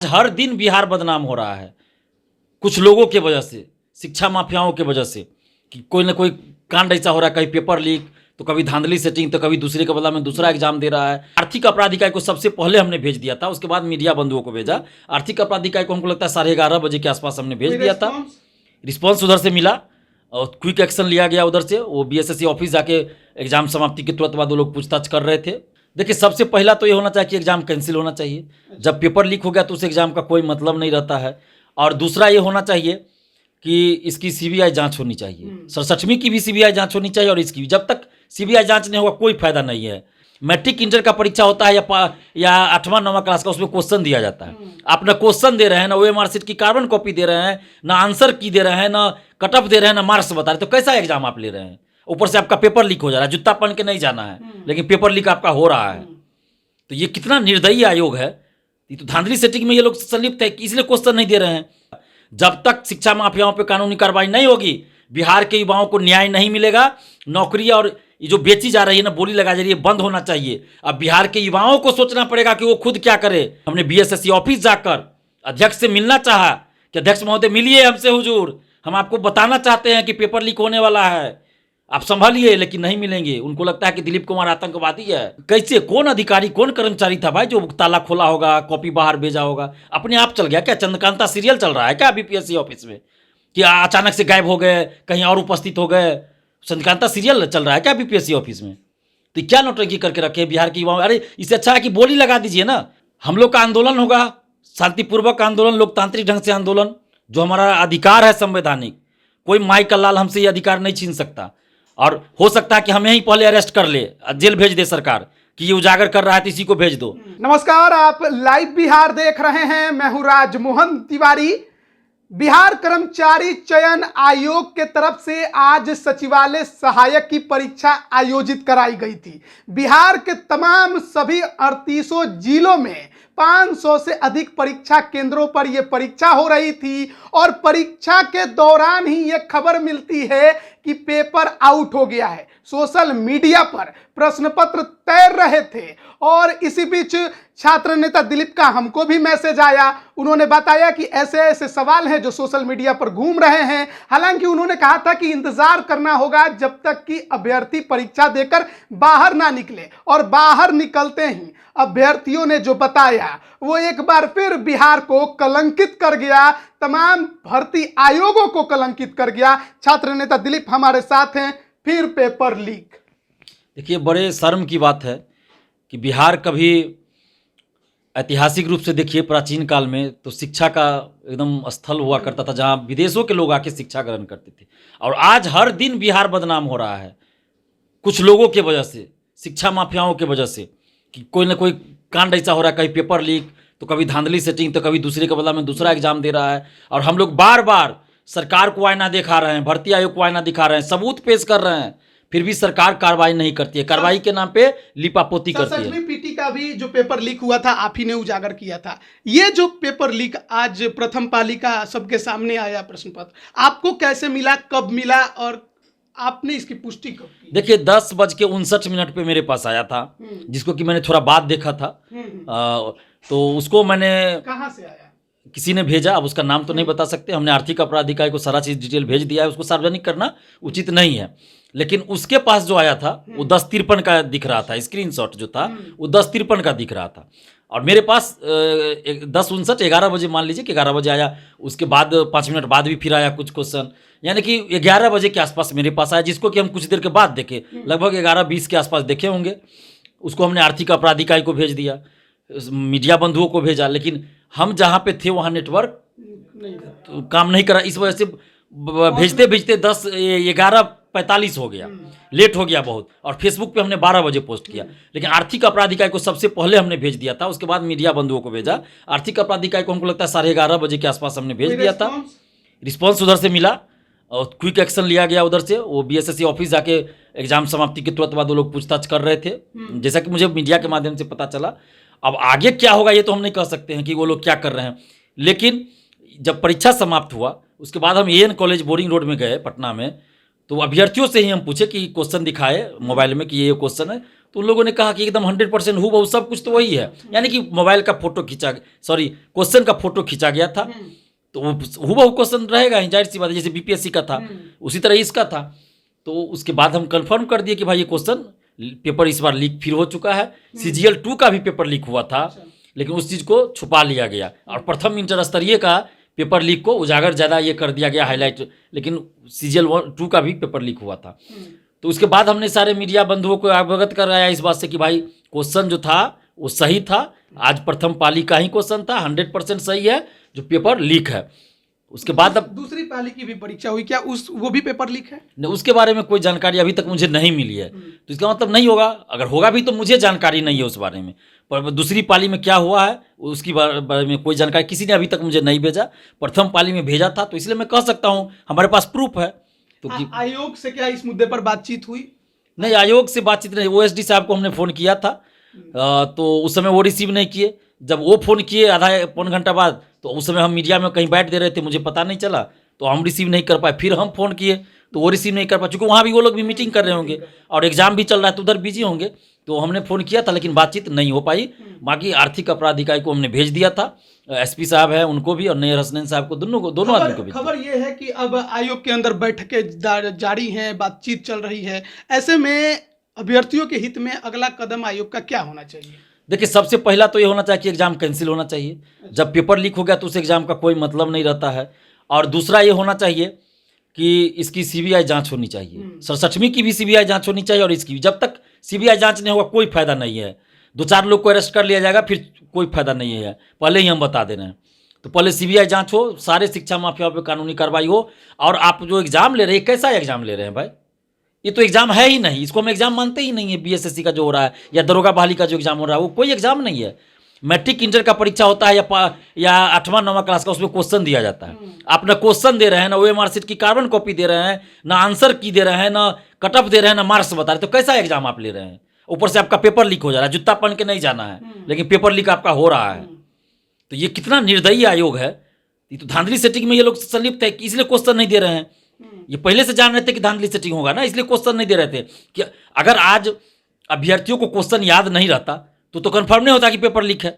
हर दिन बिहार बदनाम हो रहा है कुछ लोगों के वजह से, शिक्षा माफियाओं के वजह से, कि कोई ना कोई कांड ऐसा हो रहा है, कहीं पेपर लीक, तो कभी धांधली सेटिंग, तो कभी दूसरे के बदला में दूसरा एग्जाम दे रहा है। आर्थिक अपराध इकाई को सबसे पहले हमने भेज दिया था, उसके बाद मीडिया बंधुओं को भेजा। आर्थिक अपराध इकाई को हमको लगता है 11:30 बजे के आसपास हमने भेज दिया था। रिस्पॉन्स उधर से मिला और क्विक एक्शन लिया गया उधर से। वो बीएसएससी ऑफिस जाके एग्जाम समाप्ति के तुरंत बाद वो लोग पूछताछ कर रहे थे। देखिए, सबसे पहला तो ये होना चाहिए कि एग्जाम कैंसिल होना चाहिए। जब पेपर लीक हो गया तो उस एग्जाम का कोई मतलब नहीं रहता है। और दूसरा ये होना चाहिए कि इसकी सीबीआई जांच होनी चाहिए। 67वीं की भी सीबीआई जांच होनी चाहिए और इसकी भी। जब तक सीबीआई जांच नहीं होगा कोई फायदा नहीं है। मैट्रिक इंटर का परीक्षा होता है या 8वां 9वां क्लास का, उसमें क्वेश्चन दिया जाता है। आप ना क्वेश्चन दे रहे हैं, ना ओएमआर शीट की कार्बन कॉपी दे रहे हैं, ना आंसर की दे रहे हैं, ना कट ऑफ दे रहे हैं, ना मार्क्स बता रहे, तो कैसा एग्जाम आप ले रहे हैं? ऊपर से आपका पेपर लीक हो जा रहा है। जूता पहन के नहीं जाना है, लेकिन पेपर लीक आपका हो रहा है। तो ये कितना निर्दयी आयोग है। ये तो धांधली सेटिंग में ये लोग संलिप्त है, इसलिए क्वेश्चन नहीं दे रहे हैं। जब तक शिक्षा माफियाओं पे कानूनी कार्रवाई नहीं होगी, बिहार के युवाओं को न्याय नहीं मिलेगा। नौकरी और ये जो बेची जा रही है ना, बोली लगाई जा रही है, बंद होना चाहिए। अब बिहार के युवाओं को सोचना पड़ेगा कि वो खुद क्या करे। हमने बीएसएससी ऑफिस जाकर अध्यक्ष से मिलना चाहा कि अध्यक्ष महोदय मिलिए हमसे हुजूर, हम आपको बताना चाहते हैं कि पेपर लीक होने वाला है, आप संभालिए। लेकिन नहीं मिलेंगे। उनको लगता है कि दिलीप कुमार आतंकवादी है। कैसे, कौन अधिकारी, कौन कर्मचारी था भाई जो ताला खोला होगा, कॉपी बाहर भेजा होगा? अपने आप चल गया क्या? चंद्रकांता सीरियल चल रहा है क्या बीपीएससी ऑफिस में, कि अचानक से गायब हो गए, कहीं और उपस्थित हो गए? चंद्रकांता सीरियल चल रहा है क्या बीपीएससी ऑफिस में? तो क्या नौटंकी करके रखे बिहार के युवाओं? अरे इससे अच्छा है कि बोली लगा दीजिए ना। हम लोग का आंदोलन होगा, शांतिपूर्वक आंदोलन, लोकतांत्रिक ढंग से आंदोलन, जो हमारा अधिकार है संवैधानिक। कोई माई का लाल हमसे ये अधिकार नहीं छीन सकता। और हो सकता है कि हमें ही पहले अरेस्ट कर ले, जेल भेज दे सरकार कि ये उजागर कर रहा है तो इसी को भेज दो। नमस्कार, आप लाइव बिहार देख रहे हैं। मैं हूं राजमोहन तिवारी। बिहार कर्मचारी चयन आयोग के तरफ से आज सचिवालय सहायक की परीक्षा आयोजित कराई गई थी। बिहार के तमाम सभी 38 जिलों में 500 से अधिक परीक्षा केंद्रों पर यह परीक्षा हो रही थी और परीक्षा के दौरान ही यह खबर मिलती है कि पेपर आउट हो गया है। सोशल मीडिया पर प्रश्न पत्र तैर रहे थे और इसी बीच छात्र नेता दिलीप का हमको भी मैसेज आया। उन्होंने बताया कि ऐसे ऐसे सवाल हैं जो सोशल मीडिया पर घूम रहे हैं। हालांकि उन्होंने कहा था कि इंतजार करना होगा जब तक कि अभ्यर्थी परीक्षा देकर बाहर ना निकले। और बाहर निकलते ही अभ्यर्थियों ने जो बताया वो एक बार फिर बिहार को कलंकित कर गया, तमाम भर्ती आयोगों को कलंकित कर गया। छात्र नेता दिलीप हमारे साथ हैं। फिर पेपर लीक। देखिए, बड़े शर्म की बात है कि बिहार कभी ऐतिहासिक रूप से देखिए प्राचीन काल में तो शिक्षा का एकदम स्थल हुआ करता था, जहाँ विदेशों के लोग आके शिक्षा ग्रहण करते थे। और आज हर दिन बिहार बदनाम हो रहा है कुछ लोगों के वजह से, शिक्षा माफियाओं के वजह से, कि कोई ना कोई कांड ऐसा हो रहा है, कहीं पेपर लीक, तो कभी धांधली सेटिंग, तो कभी दूसरे के बदला में दूसरा एग्जाम दे रहा है। और हम लोग बार बार सरकार को आईना दिखा रहे हैं, भर्ती आयोग को आईना दिखा रहे हैं, सबूत पेश कर रहे हैं, फिर भी सरकार कार्रवाई नहीं करती है। कार्रवाई के नाम पे लिपापोती करती है। पीटी का भी जो पेपर लीक हुआ था आप ही ने उजागर किया था। ये जो पेपर लीक आज प्रथम पाली का सबके सामने आया प्रश्न पत्र, आपको कैसे मिला, कब मिला और आपने इसकी पुष्टि कब की? देखिए, 10:59 पे मेरे पास आया था, जिसको कि मैंने थोड़ा बाद देखा था। तो उसको मैंने, कहाँ से आया? किसी ने भेजा, अब उसका नाम तो नहीं बता सकते। हमने आर्थिक अपराध इकाई को सारा चीज़ डिटेल भेज दिया है, उसको सार्वजनिक करना उचित नहीं है। लेकिन उसके पास जो आया था वो 10:53 का दिख रहा था। स्क्रीनशॉट जो था वो 10:53 का दिख रहा था। और मेरे पास 10:59 11 बजे, मान लीजिए कि 11 बजे आया। उसके बाद 5 मिनट बाद भी फिर आया कुछ क्वेश्चन, यानी कि 11 बजे के आसपास मेरे पास आया, जिसको कि हम कुछ देर के बाद देखे, लगभग 11:20 के आसपास देखे होंगे। उसको हमने आर्थिक अपराध इकाई को भेज दिया, मीडिया बंधुओं को भेजा। लेकिन हम जहाँ पे थे वहाँ नेटवर्क तो काम नहीं करा, इस वजह से भेजते भेजते 11:45 हो गया, लेट हो गया बहुत। और फेसबुक पे हमने 12 बजे पोस्ट किया। लेकिन आर्थिक अपराध इकाई को सबसे पहले हमने भेज दिया था, उसके बाद मीडिया बंधुओं को भेजा। आर्थिक अपराध इकाई को हमको लगता है 11:30 बजे के आसपास हमने भेज दिया था। रिस्पॉन्स उधर से मिला और क्विक एक्शन लिया गया उधर से। वो बीएसएससी ऑफिस जाके एग्जाम समाप्ति के तुरंत बाद वो लोग पूछताछ कर रहे थे, जैसा कि मुझे मीडिया के माध्यम से पता चला। अब आगे क्या होगा ये तो हम नहीं कह सकते हैं कि वो लोग क्या कर रहे हैं। लेकिन जब परीक्षा समाप्त हुआ उसके बाद हम एएन कॉलेज बोरिंग रोड में गए पटना में, तो अभ्यर्थियों से ही हम पूछे कि क्वेश्चन दिखाए मोबाइल में कि ये क्वेश्चन है। तो उन लोगों ने कहा कि एकदम 100% हूबहू सब कुछ तो वही है, यानी कि मोबाइल का फोटो खींचा, सॉरी क्वेश्चन का फोटो खींचा गया था, तो वो हूबहू क्वेश्चन रहेगा ही, जाहिर सी बात है, जैसे बीपीएससी का था उसी तरह इसका था। तो उसके बाद हम कंफर्म कर दिए कि भाई ये क्वेश्चन पेपर इस बार लीक फिर हो चुका है। CGL 2 का भी पेपर लीक हुआ था, लेकिन उस चीज़ को छुपा लिया गया, और प्रथम इंटर स्तरीय का पेपर लीक को उजागर ज़्यादा ये कर दिया गया, हाईलाइट, लेकिन CGL 2 का भी पेपर लीक हुआ था। तो उसके बाद हमने सारे मीडिया बंधुओं को अवगत कराया इस बात से कि भाई क्वेश्चन जो था वो सही था, आज प्रथम पाली का ही क्वेश्चन था, 100% सही है, जो पेपर लीक है। उसके बाद अब दूसरी पाली की भी परीक्षा हुई, क्या वो भी पेपर लीक है? उसके बारे में कोई जानकारी अभी तक मुझे नहीं मिली है, तो इसका मतलब नहीं होगा, अगर होगा भी तो मुझे जानकारी नहीं है उस बारे में। पर दूसरी पाली में क्या हुआ है उसकी बारे में कोई जानकारी किसी ने अभी तक मुझे नहीं भेजा, प्रथम पाली में भेजा था, तो इसलिए मैं कह सकता हूँ हमारे पास प्रूफ है। तो आयोग से क्या इस मुद्दे पर बातचीत हुई? नहीं, आयोग से बातचीत नहीं, OSD साहब को हमने फ़ोन किया था, तो उस समय वो रिसीव नहीं किए। जब वो फ़ोन किए आधा पौन घंटा बाद, तो उस समय हम मीडिया में कहीं बैठ दे रहे थे, मुझे पता नहीं चला, तो हम रिसीव नहीं कर पाए। फिर हम फ़ोन किए तो वो रिसीव नहीं कर पाए, चूँकि वहाँ भी वो लोग भी मीटिंग कर रहे होंगे और एग्ज़ाम भी चल रहा है, तो उधर बिजी होंगे। तो हमने फ़ोन किया था, लेकिन बातचीत नहीं हो पाई। बाकी आर्थिक अपराध इकाई को हमने भेज दिया था, SP साहब है उनको भी, और नैयर हसनैन साहब को, दोनों आदमी को भी। खबर ये है कि अब आयोग के अंदर बैठकें जारी हैं, बातचीत चल रही है, ऐसे में अभ्यर्थियों के हित में अगला कदम आयोग का क्या होना चाहिए? देखिए, सबसे पहला तो ये होना चाहिए कि एग्ज़ाम कैंसिल होना चाहिए। जब पेपर लीक हो गया तो उस एग्ज़ाम का कोई मतलब नहीं रहता है। और दूसरा ये होना चाहिए कि इसकी CBI जांच होनी चाहिए, 67वीं की भी CBI जांच होनी चाहिए, और इसकी भी। जब तक CBI जांच नहीं होगा कोई फायदा नहीं है। 2-4 लोग को अरेस्ट कर लिया जाएगा, फिर कोई फायदा नहीं है, पहले ही हम बता दे रहे हैं। तो पहले CBI जांच हो, सारे शिक्षा माफियाओं पर कानूनी कार्रवाई हो। और आप जो एग्ज़ाम ले रहे हैं, कैसा एग्ज़ाम ले रहे हैं भाई? ये तो एग्ज़ाम है ही नहीं, इसको हम एग्ज़ाम मानते ही नहीं है। BSSC का जो हो रहा है या दरोगा बहाली का जो एग्ज़ाम हो रहा है, वो कोई एग्ज़ाम नहीं है। मैट्रिक इंटर का परीक्षा होता है या 8वां-9वां क्लास का, उसमें क्वेश्चन दिया जाता है। आप ना क्वेश्चन दे रहे हैं, ना OMR शीट की कार्बन कॉपी दे रहे हैं, ना आंसर की दे रहे हैं, ना कट ऑफ दे रहे हैं, ना मार्क्स बता रहे, तो कैसा एग्ज़ाम आप ले रहे हैं? ऊपर से आपका पेपर लीक हो जा रहा है, जूता पहन के नहीं जाना है, लेकिन पेपर लीक आपका हो रहा है। तो ये कितना निर्दयी आयोग है। ये तो धांधली सेटिंग में ये लोग संलिप्त है, इसलिए क्वेश्चन नहीं दे रहे हैं। ये पहले से जान रहे थे कि धांधली सेटिंग होगा ना, इसलिए क्वेश्चन नहीं दे रहे थे। कि अगर आज अभ्यर्थियों को क्वेश्चन याद नहीं रहता तो कंफर्म नहीं होता कि पेपर लीक है।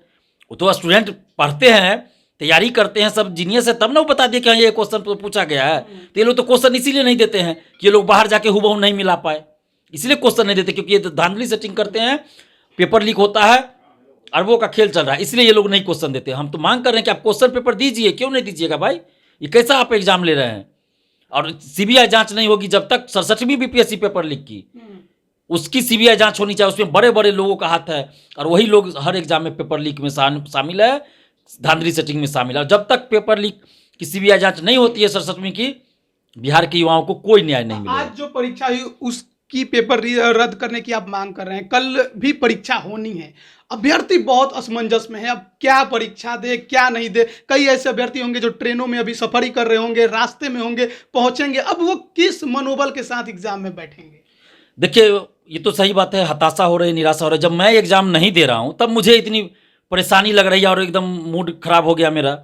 वो तो स्टूडेंट पढ़ते हैं, तैयारी करते हैं, सब जीनियस है, तब ना वो बता दिए कि हाँ ये क्वेश्चन पूछा गया है। तो ये लोग तो क्वेश्चन इसीलिए नहीं देते हैं कि ये लोग बाहर जाके हूबहू नहीं मिला पाए, इसलिए क्वेश्चन नहीं देते, क्योंकि ये धांधली सेटिंग करते हैं, पेपर लीक होता है, अरबों का खेल चल रहा है, इसलिए ये लोग नहीं क्वेश्चन देते। हम तो मांग कर रहे हैं कि आप क्वेश्चन पेपर दीजिए, क्यों नहीं दीजिएगा भाई? ये कैसा आप एग्जाम ले रहे हैं? और CBI जांच नहीं होगी जब तक 67वीं BPSC पेपर लीक की, उसकी CBI जांच होनी चाहिए, उसमें बड़े बड़े लोगों का हाथ है, और वही लोग हर एग्जाम में पेपर लीक में शामिल है, धांधली सेटिंग में शामिल है। जब तक पेपर लीक की CBI जांच नहीं होती है 67वीं की, बिहार के युवाओं को कोई न्याय नहीं मिलेगा। आज जो परीक्षा हुई उसकी पेपर रद्द करने की आप मांग कर रहे हैं, कल भी परीक्षा होनी है, अभ्यर्थी बहुत असमंजस में है, अब क्या परीक्षा दे क्या नहीं दे। कई ऐसे अभ्यर्थी होंगे जो ट्रेनों में अभी सफर ही कर रहे होंगे, रास्ते में होंगे, पहुंचेंगे, अब वो किस मनोबल के साथ एग्जाम में बैठेंगे? देखिए, ये तो सही बात है, हताशा हो रही है, निराशा हो रही है। जब मैं एग्जाम नहीं दे रहा हूं तब मुझे इतनी परेशानी लग रही है और एकदम मूड खराब हो गया मेरा,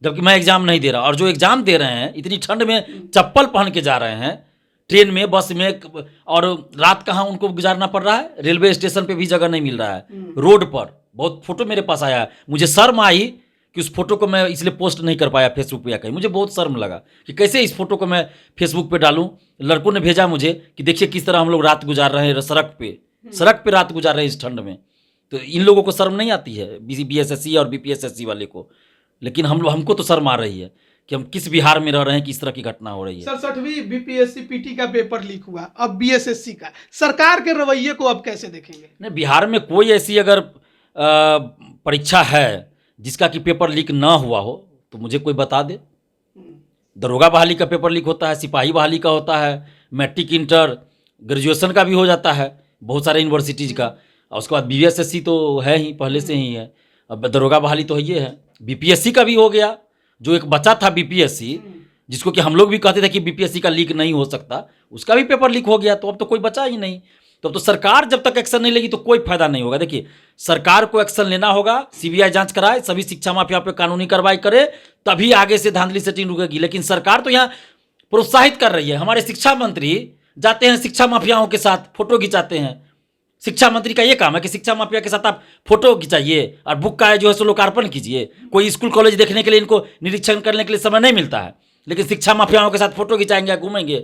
जबकि मैं एग्जाम नहीं दे रहा। और जो एग्जाम दे रहे हैं इतनी ठंड में चप्पल पहन के जा रहे हैं, ट्रेन में, बस में, और रात कहाँ उनको गुजारना पड़ रहा है, रेलवे स्टेशन पे भी जगह नहीं मिल रहा है, रोड पर। बहुत फोटो मेरे पास आया है, मुझे शर्म आई कि उस फोटो को मैं इसलिए पोस्ट नहीं कर पाया फेसबुक पे या कहीं। मुझे बहुत शर्म लगा कि कैसे इस फोटो को मैं फेसबुक पे डालूं। लड़कों ने भेजा मुझे कि देखिए किस तरह हम लोग रात गुजार रहे हैं सड़क पे रात गुजार रहे हैं इस ठंड में। तो इन लोगों को शर्म नहीं आती है, BSSC और BPSSC वाले को, लेकिन हमको तो शर्म आ रही है कि हम किस बिहार में रह रहे हैं कि इस तरह की घटना हो रही है। 67वीं BPSC PT का पेपर लीक हुआ, अब BSSC का, सरकार के रवैये को अब कैसे देखेंगे? नहीं, बिहार में कोई ऐसी अगर परीक्षा है जिसका कि पेपर लीक ना हुआ हो तो मुझे कोई बता दे। दरोगा बहाली का पेपर लीक होता है, सिपाही बहाली का होता है, मैट्रिक इंटर ग्रेजुएशन का भी हो जाता है, बहुत सारे यूनिवर्सिटीज़ का, और उसके बाद BSSC तो है ही, पहले से ही है। अब दरोगा बहाली तो ये है, BPSC का भी हो गया। जो एक बचा था BPSC, जिसको कि हम लोग भी कहते थे कि BPSC का लीक नहीं हो सकता, उसका भी पेपर लीक हो गया। तो अब तो कोई बचा ही नहीं। तो अब तो सरकार जब तक एक्शन नहीं लेगी तो कोई फायदा नहीं होगा। देखिए, सरकार को एक्शन लेना होगा, CBI जांच कराए, सभी शिक्षा माफिया पे कानूनी कार्रवाई करे, तभी आगे से धांधली सेटिंग रुकेगी। लेकिन सरकार तो यहाँ प्रोत्साहित कर रही है। हमारे शिक्षा मंत्री जाते हैं शिक्षा माफियाओं के साथ, फोटो खिंचाते हैं, शिक्षा मंत्री का ये काम है कि शिक्षा माफिया के साथ आप फोटो खिंचाइए और बुक का जो है सो लोकार्पण कीजिए। कोई स्कूल कॉलेज देखने के लिए इनको निरीक्षण करने के लिए समय नहीं मिलता है, लेकिन शिक्षा माफियाओं के साथ फोटो खिंचाएंगे, घूमेंगे।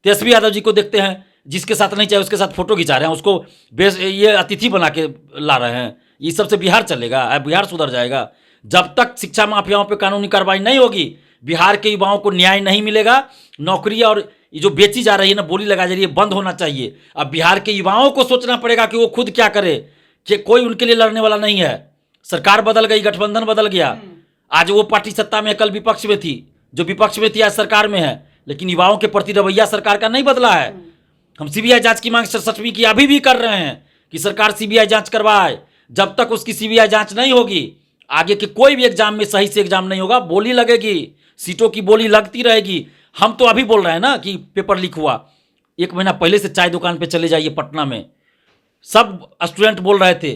तेजस्वी यादव जी को देखते हैं, जिसके साथ नहीं चाहिए उसके साथ फोटो खिंचा रहे हैं, उसको ये अतिथि बना के ला रहे हैं। ये सबसे बिहार चलेगा? बिहार सुधर जाएगा? जब तक शिक्षा माफियाओं पर कानूनी कार्रवाई नहीं होगी, बिहार के युवाओं को न्याय नहीं मिलेगा। नौकरी और ये जो बेची जा रही है ना, बोली लगाई जा रही है, बंद होना चाहिए। अब बिहार के युवाओं को सोचना पड़ेगा कि वो खुद क्या करे, कि कोई उनके लिए लड़ने वाला नहीं है। सरकार बदल गई, गठबंधन बदल गया। आज वो पार्टी सत्ता में, कल विपक्ष में थी, जो विपक्ष में थी आज सरकार में है, लेकिन युवाओं के प्रति रवैया सरकार का नहीं बदला है। हम सीबीआई जांच की मांग 7वीं की अभी भी कर रहे हैं कि सरकार सीबीआई जांच करवाए। जब तक उसकी सीबीआई जांच नहीं होगी, आगे के कोई भी एग्जाम में सही से एग्जाम नहीं होगा। बोली लगेगी, सीटों की बोली लगती रहेगी। हम तो अभी बोल रहे हैं ना कि पेपर लीक हुआ, 1 महीना पहले से चाय दुकान पे चले जाइए पटना में, सब स्टूडेंट बोल रहे थे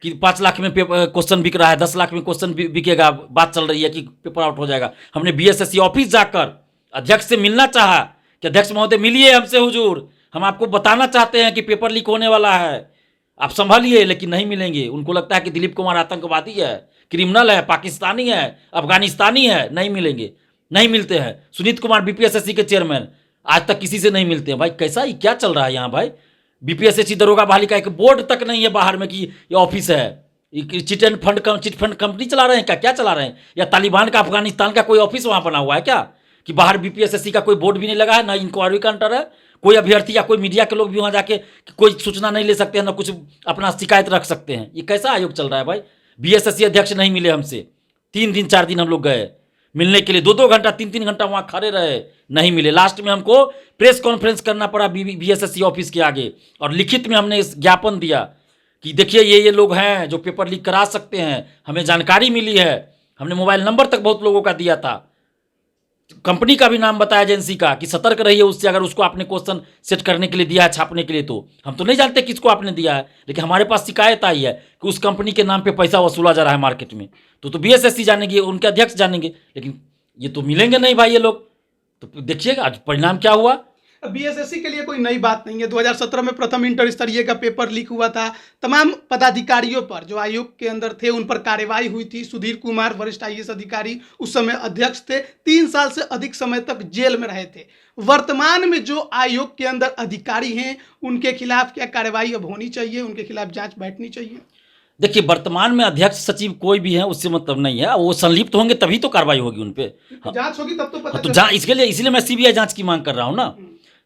कि 5 लाख में क्वेश्चन बिक रहा है, 10 लाख में क्वेश्चन बिकेगा, बात चल रही है कि पेपर आउट हो जाएगा। हमने बीएसएससी ऑफिस जाकर अध्यक्ष से मिलना चाहा कि अध्यक्ष महोदय मिलिए हमसे हुजूर, हम आपको बताना चाहते हैं कि पेपर लीक होने वाला है, आप संभालिए। लेकिन नहीं मिलेंगे। उनको लगता है कि दिलीप कुमार आतंकवादी है, क्रिमिनल है, पाकिस्तानी है, अफगानिस्तानी है। नहीं मिलेंगे, नहीं मिलते हैं। सुनीत कुमार बीपीएसएससी के चेयरमैन आज तक किसी से नहीं मिलते हैं। भाई कैसा ही क्या चल रहा है यहाँ भाई? बीपीएसएससी दरोगा बहाली का एक बोर्ड तक नहीं है बाहर में कि ये ऑफिस है। चिट फंड कंपनी चला रहे हैं क्या? क्या चला रहे हैं? या तालिबान का अफगानिस्तान का कोई ऑफिस वहाँ बना हुआ है क्या कि बाहर बीपीएसएससी का कोई बोर्ड भी नहीं लगा है, ना इंक्वायरी काउंटर है? कोई अभ्यर्थी या कोई मीडिया के लोग भी वहाँ जाके कोई सूचना नहीं ले सकते हैं, ना कुछ अपना शिकायत रख सकते हैं। ये कैसा आयोग चल रहा है भाई? बीएसएससी अध्यक्ष नहीं मिले हमसे, 3 दिन 4 दिन हम लोग गए मिलने के लिए, 2-2 घंटा 3-3 घंटा वहाँ खड़े रहे, नहीं मिले। लास्ट में हमको प्रेस कॉन्फ्रेंस करना पड़ा बीएसएससी ऑफिस के आगे, और लिखित में हमने ज्ञापन दिया कि देखिए ये लोग हैं जो पेपर लीक करा सकते हैं, हमें जानकारी मिली है। हमने मोबाइल नंबर तक बहुत लोगों का दिया था, कंपनी का भी नाम बताया एजेंसी का कि सतर्क रहिए उससे, अगर उसको आपने क्वेश्चन सेट करने के लिए दिया है, छापने के लिए। तो हम तो नहीं जानते किसको आपने दिया है, लेकिन हमारे पास शिकायत आई है कि उस कंपनी के नाम पे पैसा वसूला जा रहा है मार्केट में। तो बीएसएससी जानेंगे, उनके अध्यक्ष जानेंगे, लेकिन ये तो मिलेंगे नहीं भाई ये लोग। तो देखिएगा आज परिणाम क्या हुआ। बीएसएससी के लिए कोई नई बात नहीं है। 2017 में प्रथम इंटर स्तरीय का पेपर लीक हुआ था। तमाम पदाधिकारियों पर जो आयोग के अंदर थे उन पर कार्रवाई हुई थी। सुधीर कुमार वरिष्ठ आईएएस अधिकारी उस समय अध्यक्ष थे, 3 साल से अधिक समय तक जेल में रहे थे। वर्तमान में जो आयोग के अंदर अधिकारी हैं उनके खिलाफ क्या कार्रवाई अब होनी चाहिए, उनके खिलाफ जांच बैठनी चाहिए? देखिए, वर्तमान में अध्यक्ष सचिव कोई भी है उससे मतलब नहीं है, वो संलिप्त होंगे तभी तो कार्रवाई होगी उन पे। जांच होगी तब तो पता तो इसलिए मैं सीबीआई जांच की मांग कर रहा हूँ ना।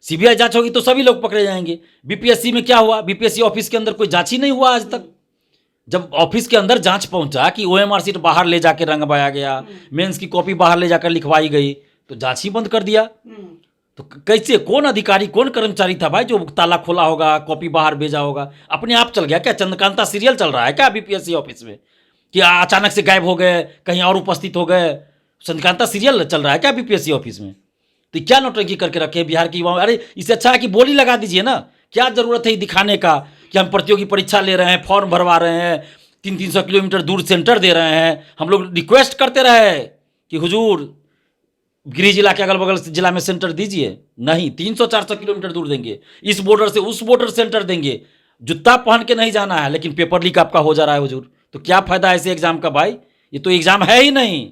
सीबीआई जांच होगी तो सभी लोग पकड़े जाएंगे। बीपीएससी में क्या हुआ? बीपीएससी ऑफिस के अंदर कोई जांच ही नहीं हुआ आज तक। जब ऑफिस के अंदर जांच पहुंचा कि ओएमआर सीट बाहर ले जाके रंगवाया गया, मेंस की कॉपी बाहर ले जाकर लिखवाई गई, तो जांच ही बंद कर दिया। तो कैसे, कौन अधिकारी, कौन कर्मचारी था भाई जो ताला खोला होगा, कॉपी बाहर भेजा होगा? अपने आप चल गया क्या? चंद्रकांता सीरियल चल रहा है क्या बीपीएससी ऑफिस में कि अचानक से गायब हो गए, कहीं और उपस्थित हो गए? चंद्रकांता सीरियल चल रहा है क्या बीपीएससी ऑफिस में? तो क्या नौटंकी करके रखे बिहार के युवाओं? अरे इससे अच्छा है कि बोली लगा दीजिए ना। क्या जरूरत है दिखाने का कि हम प्रतियोगी परीक्षा ले रहे हैं, फॉर्म भरवा रहे हैं, 300-300 किलोमीटर दूर सेंटर दे रहे हैं। हम लोग रिक्वेस्ट करते रहे कि हुजूर गृह जिला के अगल बगल जिला में सेंटर दीजिए, नहीं 300-400 किलोमीटर दूर देंगे, इस बॉर्डर से उस बॉर्डर सेंटर देंगे, जूता पहन के नहीं जाना है, लेकिन पेपर लीक आपका हो जा रहा है हुजूर। तो क्या फायदा ऐसे एग्जाम का भाई? ये तो एग्जाम है ही नहीं।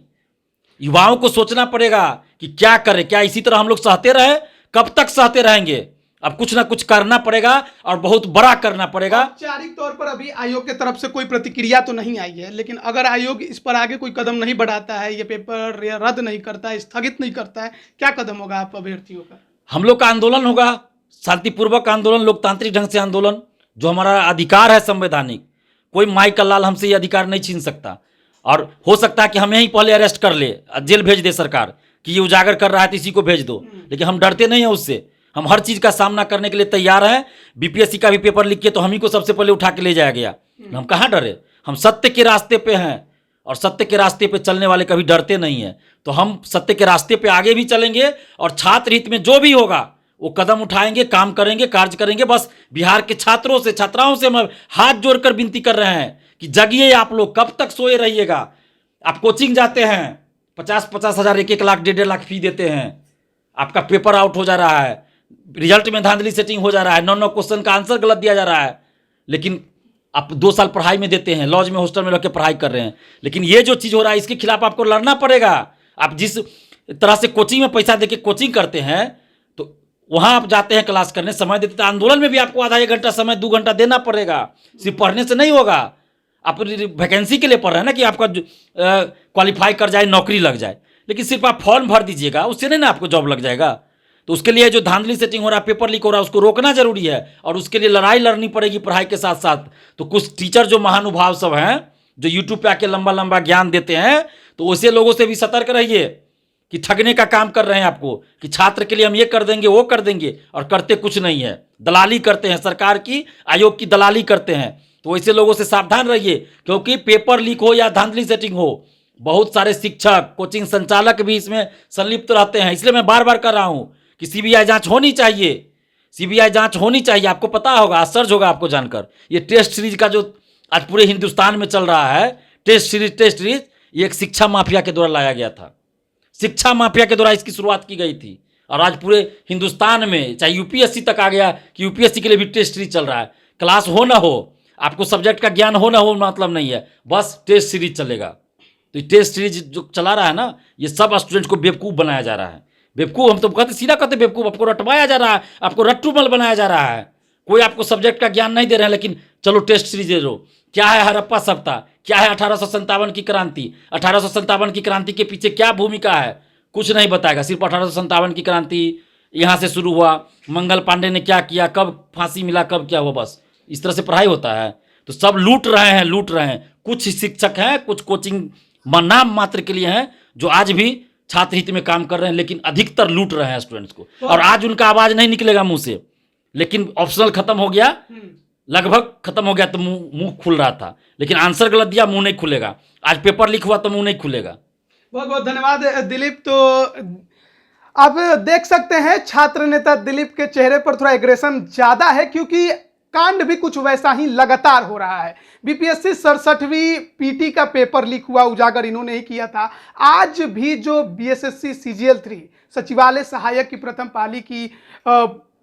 युवाओं को सोचना पड़ेगा कि क्या करें। क्या इसी तरह हम लोग सहते रहे? कब तक सहते रहेंगे? अब कुछ ना कुछ करना पड़ेगा और बहुत बड़ा करना पड़ेगा। औपचारिक तौर पर अभी आयोग की तरफ से कोई प्रतिक्रिया तो नहीं आई है, लेकिन अगर आयोग इस पर आगे कोई कदम नहीं बढ़ाता है, ये पेपर रद्द नहीं करता है, स्थगित नहीं करता है, क्या कदम होगा आप अभ्यर्थियों का? हम लोग का आंदोलन होगा, शांतिपूर्वक आंदोलन, लोकतांत्रिक ढंग से आंदोलन, जो हमारा अधिकार है संवैधानिक। कोई माई का लाल हमसे ये अधिकार नहीं छीन सकता। और हो सकता है कि हमें ही पहले अरेस्ट कर ले, जेल भेज दे सरकार कि ये उजागर कर रहा है तो इसी को भेज दो, लेकिन हम डरते नहीं हैं उससे। हम हर चीज़ का सामना करने के लिए तैयार हैं। बीपीएससी का भी पेपर लिख के तो हम ही को सबसे पहले उठा के ले जाया गया। हम कहाँ डरे? हम सत्य के रास्ते पे हैं और सत्य के रास्ते पे चलने वाले कभी डरते नहीं हैं। तो हम सत्य के रास्ते पे आगे भी चलेंगे और छात्र हित में जो भी होगा वो कदम उठाएंगे, काम करेंगे, कार्य करेंगे। बस बिहार के छात्रों से, छात्राओं से हम हाथ जोड़कर विनती कर रहे हैं कि जगिए आप लोग, कब तक सोए रहिएगा? आप कोचिंग जाते हैं, 50-50 हज़ार, 1-1 लाख, 1.5 लाख फी देते हैं, आपका पेपर आउट हो जा रहा है, रिजल्ट में धांधली सेटिंग हो जा रहा है, 9 क्वेश्चन का आंसर गलत दिया जा रहा है, लेकिन आप 2 साल पढ़ाई में देते हैं, लॉज में हॉस्टल में रह के पढ़ाई कर रहे हैं, लेकिन ये जो चीज़ हो रहा है इसके खिलाफ आपको लड़ना पड़ेगा। आप जिस तरह से कोचिंग में पैसा देके कोचिंग करते हैं, तो वहाँ आप जाते हैं क्लास करने, समय देते हैं, आंदोलन में भी आपको आधा 1 घंटा समय 2 घंटा देना पड़ेगा। सिर्फ पढ़ने से नहीं होगा। आप वैकेंसी के लिए पढ़ रहे हैं ना कि आपका क्वालिफाई कर जाए, नौकरी लग जाए, लेकिन सिर्फ आप फॉर्म भर दीजिएगा, उससे नहीं ना आपको जॉब लग जाएगा। तो उसके लिए जो धांधली सेटिंग हो रहा है, पेपर लीक हो रहा है, उसको रोकना जरूरी है, और उसके लिए लड़ाई लड़नी पड़ेगी पढ़ाई के साथ साथ। तो कुछ टीचर जो महानुभाव सब हैं, जो यूट्यूब पे आके लंबा लंबा ज्ञान देते हैं, तो वैसे लोगों से भी सतर्क रहिए कि ठगने का काम कर रहे हैं आपको, कि छात्र के लिए हम ये कर देंगे वो कर देंगे, और करते कुछ नहीं है, दलाली करते हैं, सरकार की आयोग की दलाली करते हैं। तो वैसे लोगों से सावधान रहिए, क्योंकि पेपर लीक हो या धांधली सेटिंग हो, बहुत सारे शिक्षक, कोचिंग संचालक भी इसमें संलिप्त रहते हैं। इसलिए मैं बार बार कर रहा हूँ कि सीबीआई जांच होनी चाहिए, सीबीआई जांच होनी चाहिए। आपको पता होगा, आश्चर्य होगा आपको जानकर, ये टेस्ट सीरीज का जो आज पूरे हिंदुस्तान में चल रहा है, टेस्ट सीरीज, ये एक शिक्षा माफिया के द्वारा लाया गया था। शिक्षा माफिया के द्वारा इसकी शुरुआत की गई थी, और आज पूरे हिंदुस्तान में चाहे यूपीएससी तक आ गया कि यूपीएससी के लिए भी टेस्ट सीरीज चल रहा है। क्लास हो ना हो, आपको सब्जेक्ट का ज्ञान हो ना हो मतलब नहीं है, बस टेस्ट सीरीज चलेगा। तो ये टेस्ट सीरीज जो चला रहा है ना, ये सब स्टूडेंट को बेवकूफ़ बनाया जा रहा है। बेवकूफ़ हम तो कहते, सीधा कहते बेवकूफ़, आपको रटवाया जा रहा है, आपको रट्टूमल बनाया जा रहा है। कोई आपको सब्जेक्ट का ज्ञान नहीं दे रहे हैं, लेकिन चलो टेस्ट सीरीज दे दो। क्या है हड़प्पा सप्ताह, क्या है 1857 की क्रांति, 1857 की क्रांति के पीछे क्या भूमिका है, कुछ नहीं बताएगा। सिर्फ 1857 की क्रांति यहाँ से शुरू हुआ, मंगल पांडे ने क्या किया, कब फांसी मिला, कब क्या हुआ, बस इस तरह से पढ़ाई होता है। तो सब लूट रहे हैं। कुछ शिक्षक हैं, कुछ कोचिंग नाम मात्र के लिए हैं, जो आज भी छात्र हित में काम कर रहे हैं, लेकिन अधिकतर लूट रहे हैं स्टूडेंट्स को। और आज उनका आवाज नहीं निकलेगा मुंह से, लेकिन ऑप्शनल खत्म हो गया, लगभग खत्म हो गया, तो मुंह खुल रहा था, लेकिन आंसर गलत दिया, मुंह नहीं खुलेगा। आज पेपर लीक हुआ तो मुंह नहीं खुलेगा। बहुत बहुत धन्यवाद दिलीप। तो आप देख सकते हैं छात्र नेता दिलीप के चेहरे पर थोड़ा एग्रेशन ज्यादा है, क्योंकि कांड भी कुछ वैसा ही लगातार हो रहा है। बीपीएससी 67वीं पीटी का पेपर लीक हुआ, उजागर इन्होंने ही किया था। आज भी जो बीएसएससी सीजीएल 3 सचिवालय सहायक की प्रथम पाली की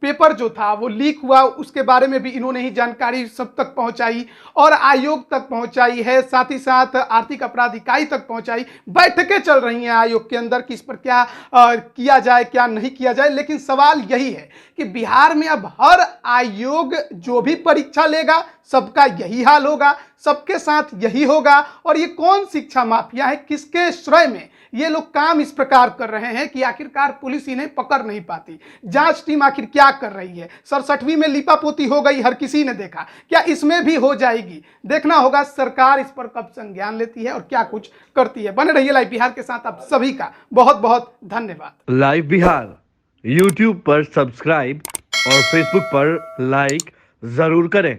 पेपर जो था वो लीक हुआ, उसके बारे में भी इन्होंने ही जानकारी सब तक पहुंचाई और आयोग तक पहुंचाई है, साथ ही साथ आर्थिक अपराध इकाई तक पहुंचाई। बैठकें चल रही हैं आयोग के अंदर कि इस पर क्या किया जाए, क्या नहीं किया जाए। लेकिन सवाल यही है कि बिहार में अब हर आयोग जो भी परीक्षा लेगा सबका यही हाल होगा, सबके साथ यही होगा। और ये कौन शिक्षा माफिया है, किसके श्रेय में ये लोग काम इस प्रकार कर रहे हैं कि आखिरकार पुलिस इन्हें पकड़ नहीं पाती। जांच टीम आखिर क्या कर रही है। 67वीं में लिपापोती हो गई, हर किसी ने देखा, क्या इसमें भी हो जाएगी? देखना होगा सरकार इस पर कब संज्ञान लेती है और क्या कुछ करती है। बने रहिए लाइव बिहार के साथ। आप सभी का बहुत बहुत धन्यवाद। लाइव बिहार यूट्यूब पर सब्सक्राइब और फेसबुक पर लाइक जरूर करें।